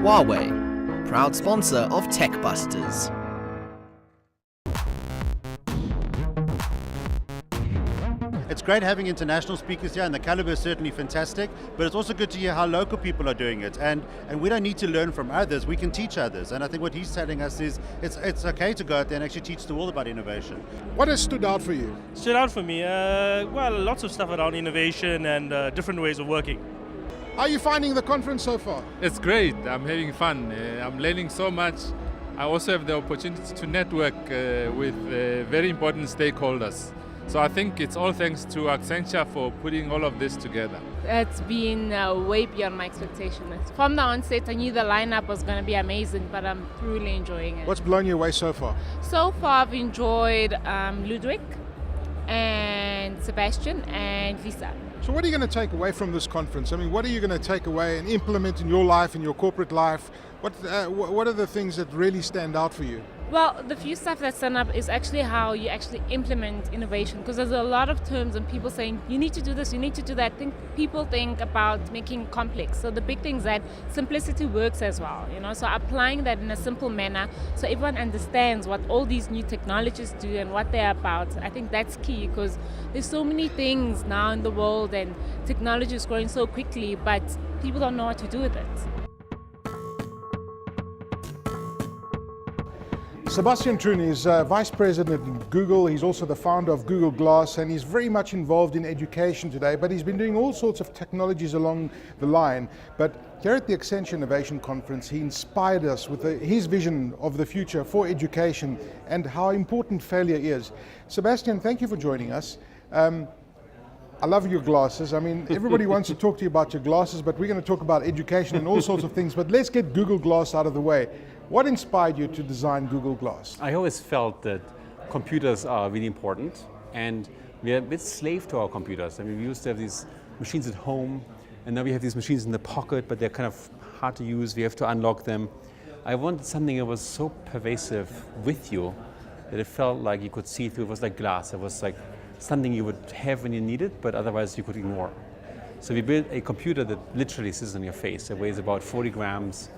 Huawei, proud sponsor of TechBusters. It's great having international speakers here, and the caliber is certainly fantastic, but it's also good to hear how local people are doing it. And we don't need to learn from others, we can teach others. And I think what he's telling us is it's okay to go out there and actually teach the world about innovation. What has stood out for you? Stood out for me? Well, lots of stuff around innovation and different ways of working. How are you finding the conference so far? It's great. I'm having fun. I'm learning so much. I also have the opportunity to network with very important stakeholders. So I think it's all thanks to Accenture for putting all of this together. It's been way beyond my expectations. From the onset, I knew the lineup was going to be amazing, but I'm truly enjoying it. What's blown you away so far? So far, I've enjoyed Ludwig and Sebastian and Lisa. So what are you going to take away from this conference? I mean, what are you going to take away and implement in your life, in your corporate life? What are the things that really stand out for you? Well, the few stuff that stand up is actually how you actually implement innovation, because there's a lot of terms and people saying, you need to do this, you need to do that. People think about making complex. So the big thing is that simplicity works as well, so applying that in a simple manner so everyone understands what all these new technologies do and what they're about. I think that's key, because there's so many things now in the world and technology is growing so quickly, but people don't know what to do with it. Sebastian Troon is Vice President at Google. He's also the founder of Google Glass, and he's very much involved in education today, but he's been doing all sorts of technologies along the line. But here at the Accenture Innovation Conference, he inspired us with his vision of the future for education and how important failure is. Sebastian, thank you for joining us. I love your glasses. I mean, everybody wants to talk to you about your glasses, but we're going to talk about education and all sorts of things. But let's get Google Glass out of the way. What inspired you to design Google Glass? I always felt that computers are really important, and we are a bit slave to our computers. I mean, we used to have these machines at home, and now we have these machines in the pocket, but they're kind of hard to use. We have to unlock them. I wanted something that was so pervasive with you that it felt like you could see through. It was like glass. It was like something you would have when you need it, but otherwise you could ignore. So we built a computer that literally sits on your face. It weighs about 40 grams,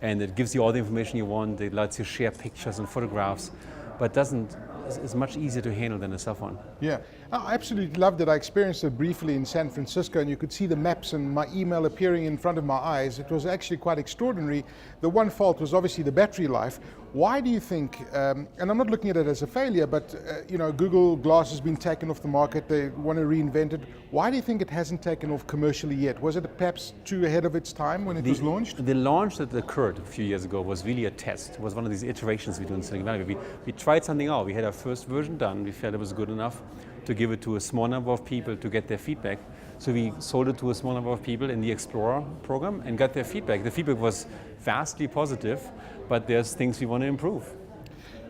and it gives you all the information you want. It lets you share pictures and photographs, but it's much easier to handle than a cell phone. Yeah, I absolutely loved it. I experienced it briefly in San Francisco, and you could see the maps and my email appearing in front of my eyes. It was actually quite extraordinary. The one fault was obviously the battery life. Why do you think, and I'm not looking at it as a failure, but Google Glass has been taken off the market. They want to reinvent it. Why do you think it hasn't taken off commercially yet? Was it perhaps too ahead of its time when it was launched? The launch that occurred a few years ago was really a test. It was one of these iterations we do in Silicon Valley. We tried something out. We had our first version done. We felt it was good enough to give it to a small number of people to get their feedback. So we sold it to a small number of people in the Explorer program and got their feedback. The feedback was vastly positive, but there's things we want to improve.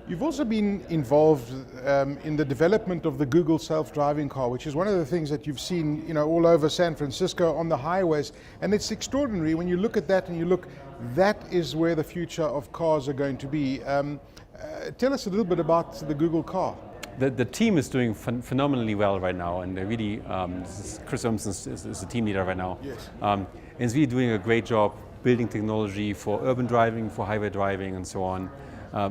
You've also been involved in the development of the Google self-driving car, which is one of the things that you've seen all over San Francisco on the highways. And it's extraordinary when you look at that and you look, that is where the future of cars are going to be. Tell us a little bit about the Google car. The team is doing phenomenally well right now, and really, Chris Urmson is the team leader right now. Yes. And is really doing a great job building technology for urban driving, for highway driving, and so on.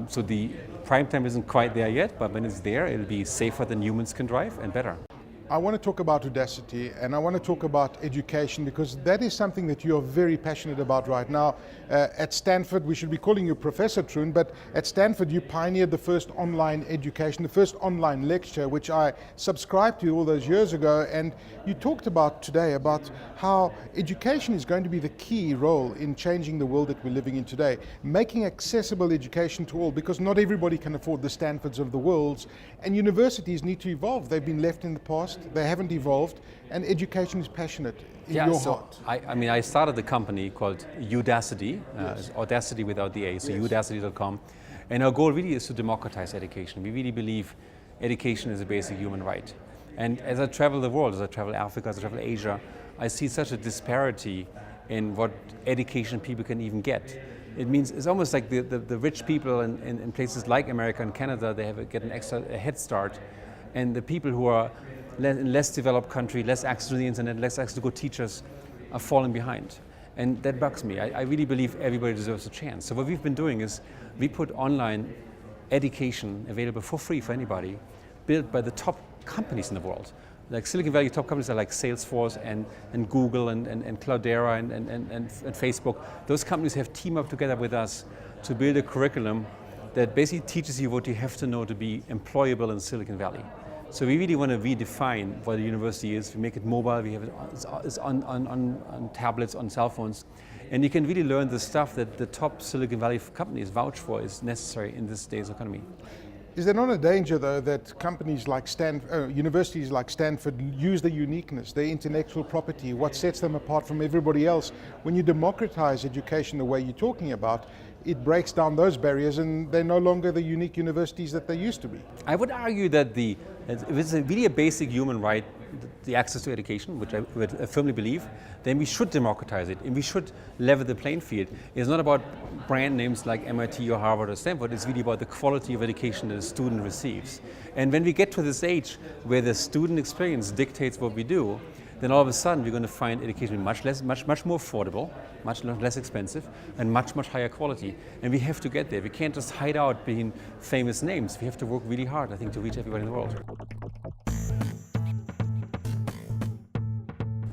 So the prime time isn't quite there yet, but when it's there, it'll be safer than humans can drive and better. I want to talk about Udacity, and I want to talk about education, because that is something that you are very passionate about right now. At Stanford, we should be calling you Professor Troon, but at Stanford you pioneered the first online education, the first online lecture, which I subscribed to all those years ago, and you talked about today about how education is going to be the key role in changing the world that we're living in today, making accessible education to all, because not everybody can afford the Stanfords of the world, and universities need to evolve. They've been left in the past. They haven't evolved, and education is passionate in your heart. I started a company called Udacity, Yes. Audacity without the A, so Yes. udacity.com. And our goal really is to democratize education. We really believe education is a basic human right. And as I travel the world, as I travel Africa, as I travel Asia, I see such a disparity in what education people can even get. It means it's almost like the rich people in places like America and Canada, they get a head start. And the people who are less developed country, less access to the internet, less access to good teachers, are falling behind. And that bugs me. I really believe everybody deserves a chance. So what we've been doing is we put online education available for free for anybody, built by the top companies in the world. Like Silicon Valley top companies are like Salesforce and Google and Cloudera and Facebook. Those companies have teamed up together with us to build a curriculum that basically teaches you what you have to know to be employable in Silicon Valley. So we really want to redefine what a university is. We make it mobile, we have it on tablets, on cell phones. And you can really learn the stuff that the top Silicon Valley companies vouch for is necessary in this day's economy. Is there not a danger, though, that companies like universities like Stanford use their uniqueness, their intellectual property, what sets them apart from everybody else? When you democratize education the way you're talking about, it breaks down those barriers and they're no longer the unique universities that they used to be. I would argue that if it's really a basic human right, the access to education, which I firmly believe, then we should democratize it and we should level the playing field. It's not about brand names like MIT or Harvard or Stanford, it's really about the quality of education that a student receives. And when we get to this age where the student experience dictates what we do, then all of a sudden we're going to find education much more affordable, much less expensive, and much higher quality. And we have to get there. We can't just hide out behind famous names. We have to work really hard, I think, to reach everybody in the world.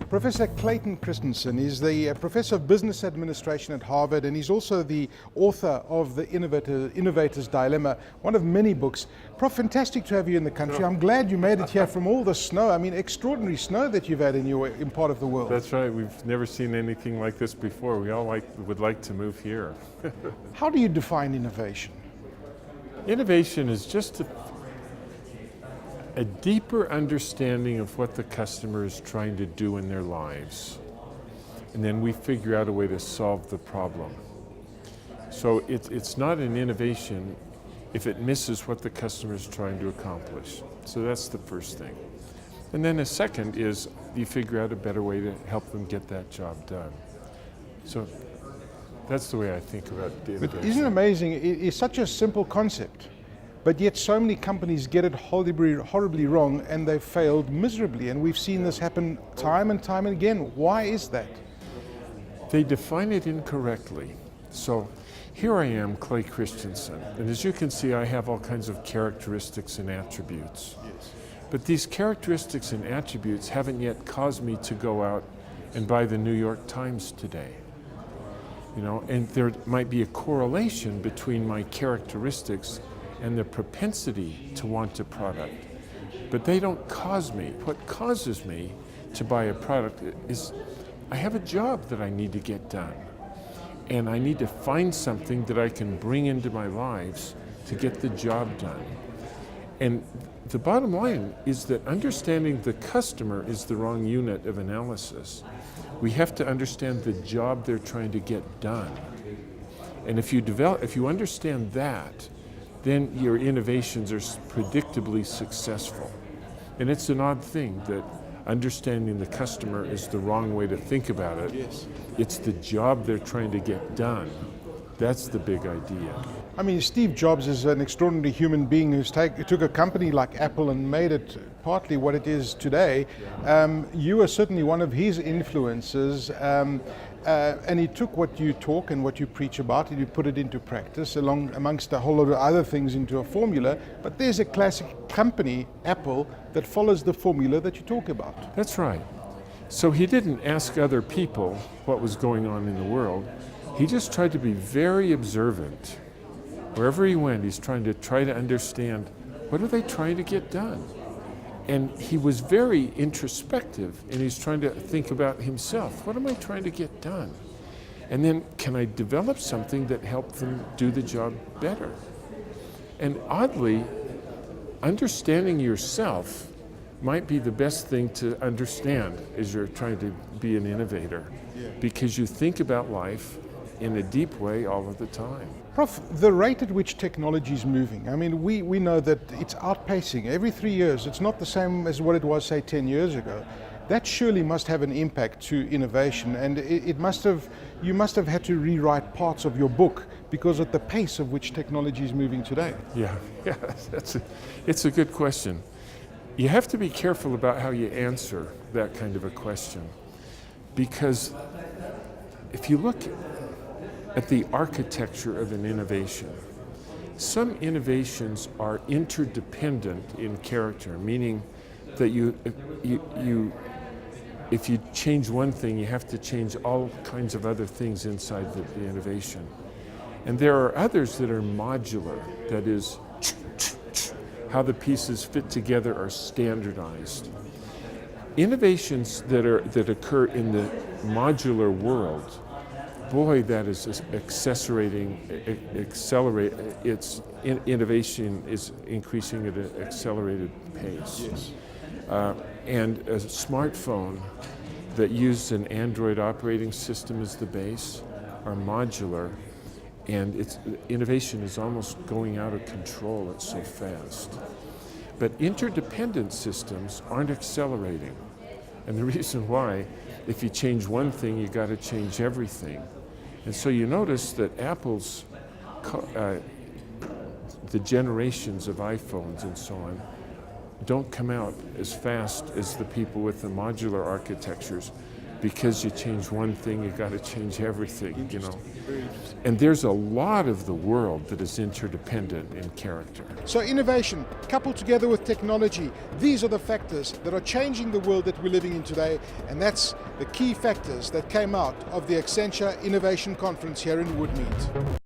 Professor Clayton Christensen is the Professor of Business Administration at Harvard, and he's also the author of The Innovator's Dilemma, one of many books. Prof, fantastic to have you in the country. I'm glad you made it here from all the snow. I mean, extraordinary snow that you've had in part of the world. That's right. We've never seen anything like this before. We all would like to move here. How do you define innovation? Innovation is just a deeper understanding of what the customer is trying to do in their lives. And then we figure out a way to solve the problem. So it's not an innovation if it misses what the customer is trying to accomplish. So that's the first thing. And then a second is you figure out a better way to help them get that job done. So that's the way I think about the innovation. But isn't it amazing? It's such a simple concept. But yet so many companies get it horribly wrong and they've failed miserably. And we've seen this happen time and time again. Why is that? They define it incorrectly. So here I am, Clay Christensen. And as you can see, I have all kinds of characteristics and attributes. Yes. But these characteristics and attributes haven't yet caused me to go out and buy the New York Times today. You know, and there might be a correlation between my characteristics and the propensity to want a product. But they don't cause me. What causes me to buy a product is I have a job that I need to get done. And I need to find something that I can bring into my lives to get the job done. And the bottom line is that understanding the customer is the wrong unit of analysis. We have to understand the job they're trying to get done. And if you understand that, then your innovations are predictably successful. And it's an odd thing that understanding the customer is the wrong way to think about it. Yes. It's the job they're trying to get done. That's the big idea. I mean, Steve Jobs is an extraordinary human being who took a company like Apple and made it partly what it is today. You are certainly one of his influences. And he took what you talk and what you preach about and you put it into practice amongst a whole lot of other things into a formula. But there's a classic company, Apple, that follows the formula that you talk about. That's right. So he didn't ask other people what was going on in the world. He just tried to be very observant. Wherever he went, he's trying to understand, what are they trying to get done? And he was very introspective, and he's trying to think about himself. What am I trying to get done? And then, can I develop something that helps them do the job better? And oddly, understanding yourself might be the best thing to understand as you're trying to be an innovator, because you think about life in a deep way all of the time. Prof, the rate at which technology is moving, I mean, we know that it's outpacing. Every 3 years, it's not the same as what it was, say, 10 years ago. That surely must have an impact to innovation, and you must have had to rewrite parts of your book because of the pace of which technology is moving today. Yeah, it's a good question. You have to be careful about how you answer that kind of a question, because if you look at the architecture of an innovation, some innovations are interdependent in character, meaning that if you change one thing, you have to change all kinds of other things inside the innovation. And there are others that are modular, that is, how the pieces fit together are standardized. Innovations that occur in the modular world, boy, that is its innovation is increasing at an accelerated pace. Yes. And a smartphone that used an Android operating system as the base are modular, and its innovation is almost going out of control. It's so fast. But interdependent systems aren't accelerating. And the reason why, if you change one thing, you got to change everything. And so you notice that Apple's, the generations of iPhones and so on, don't come out as fast as the people with the modular architectures, because you change one thing, you got to change everything, you know. And there's a lot of the world that is interdependent in character. So innovation, coupled together with technology, these are the factors that are changing the world that we're living in today, and that's the key factors that came out of the Accenture Innovation Conference here in Woodmead.